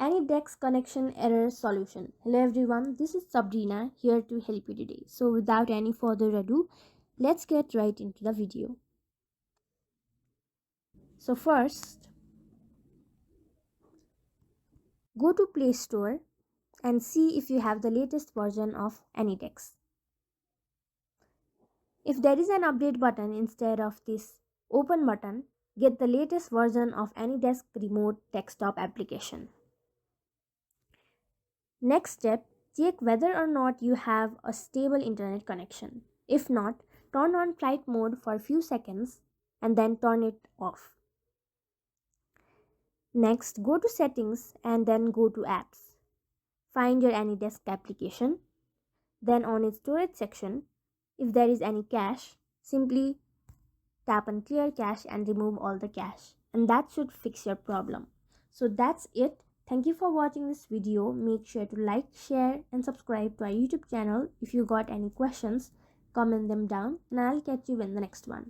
Anydesk connection error solution. Hello everyone, this is Sabrina here to help you today. So without any further ado, let's get right into the video. So first, go to Play Store and see if you have the latest version of Anydesk. If there is an update button instead of this open button, get the latest version of Anydesk remote desktop application. Next step, check whether or not you have a stable internet connection. If not, turn on flight mode for a few seconds and then turn it off. Next, go to settings and then go to apps. Find your Anydesk application. Then on its storage section, if there is any cache, simply tap on clear cache and remove all the cache. And that should fix your problem. So that's it. Thank you for watching this video. Make sure to like, share and subscribe to our YouTube channel. If you got any questions, comment them down and I'll catch you in the next one.